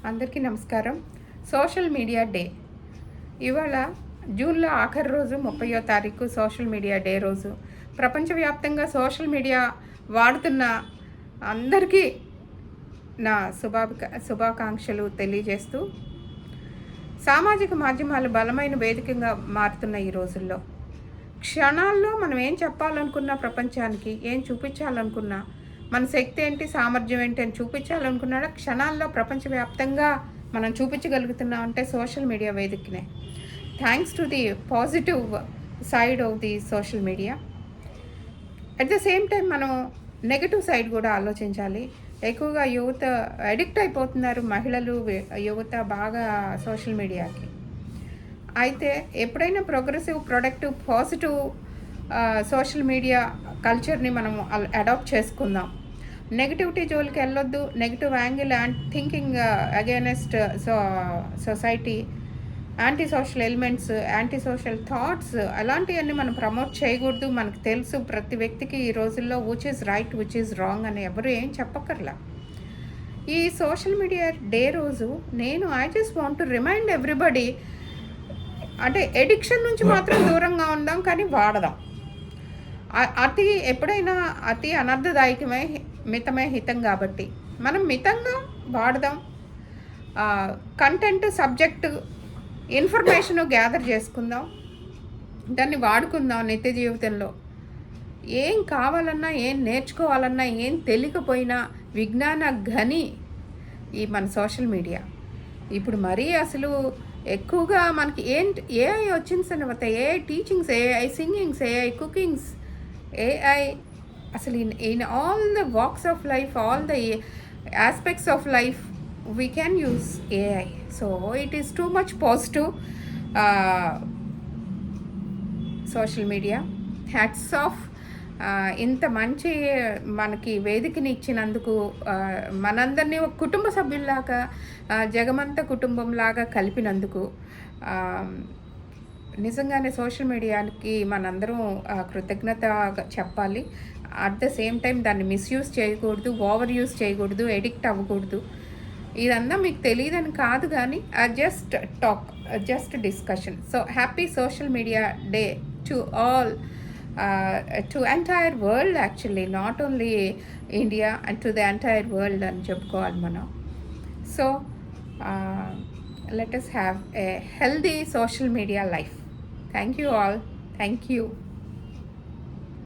అందరికీ నమస్కారం. Social media day ఇవాళ జూన్లో ఆఖరి రోజు 30వ తారీఖు సోషల్ మీడియా డే రోజు. ప్రపంచవ్యాప్తంగా సోషల్ మీడియా వాడుతున్న అందరికీ నా శుభాకాంక్షలు తెలియజేస్తూ, సామాజిక మాధ్యమాలు బలమైన వేదికగా మారుతున్న ఈ రోజుల్లో క్షణాల్లో మనం ఏం చెప్పాలనుకున్నా, ప్రపంచానికి ఏం చూపించాలనుకున్నా, మన శక్తి ఏంటి, సామర్థ్యం ఏంటి అని చూపించాలనుకున్నాడా క్షణాల్లో ప్రపంచవ్యాప్తంగా మనం చూపించగలుగుతున్నాం అంటే సోషల్ మీడియా వేదికనే. Thanks to the positive side of the social media. At the same time మనం నెగటివ్ సైడ్ కూడా ఆలోచించాలి. ఎక్కువగా యువత అడిక్ట్ అయిపోతున్నారు, మహిళలు, యువత బాగా సోషల్ మీడియాకి. అయితే ఎప్పుడైనా progressive, productive, positive social media కల్చర్ని మనం అడాప్ట్ చేసుకుందాం. నెగిటివిటీ జోలికి వెళ్ళొద్దు. Negative angle and thinking against society, anti social elements, anti social thoughts అలాంటివన్నీ మనం ప్రమోట్ చేయకూడదు. మనకు తెలుసు ప్రతి వ్యక్తికి ఈ రోజుల్లో which is right, which is wrong అని ఎవరు ఏం చెప్పక్కర్లా. ఈ సోషల్ మీడియా డే రోజు I just want to remind everybody, అంటే ఎడిక్షన్ నుంచి మాత్రం దూరంగా ఉందాం, కానీ వాడదాం. ఎప్పుడైనా అతి అనర్థదాయకమే, మితమే హితం. కాబట్టి మనం మితంగా వాడదాం. కంటెంట్, సబ్జెక్టు, ఇన్ఫర్మేషను గ్యాదర్ చేసుకుందాం, దాన్ని వాడుకుందాం నిత్య జీవితంలో. ఏం కావాలన్నా, ఏం నేర్చుకోవాలన్నా, ఏం తెలియకపోయినా విజ్ఞాన ఘని ఈ మన సోషల్ మీడియా. ఇప్పుడు మరీ అసలు ఎక్కువగా మనకి ఏఐ వచ్చిన తర్వాత AI teachings, AI singings, AI cookings, AI అసలు in all the walks of life, all the aspects of life we can use AI. So it is too much positive social media. Hats off. ఇంత మంచి మనకి వేదికని ఇచ్చినందుకు, మనందరినీ ఒక కుటుంబ సభ్యుల్లాగా, జగమంత కుటుంబంలాగా కలిపినందుకు నిజంగానే సోషల్ మీడియాకి మనందరం కృతజ్ఞత చెప్పాలి. అట్ ద సేమ్ టైం దాన్ని మిస్యూజ్ చేయకూడదు, ఓవర్ యూజ్ చేయకూడదు, ఎడిక్ట్ అవ్వకూడదు. ఇదంతా మీకు తెలియదని కాదు, కానీ just talk, just discussion. So happy social media day to all, to entire world actually, not only India, and to the entire world అని చెప్పుకోవాలి మనం. So let us have a healthy social media life. Thank you all. Thank you.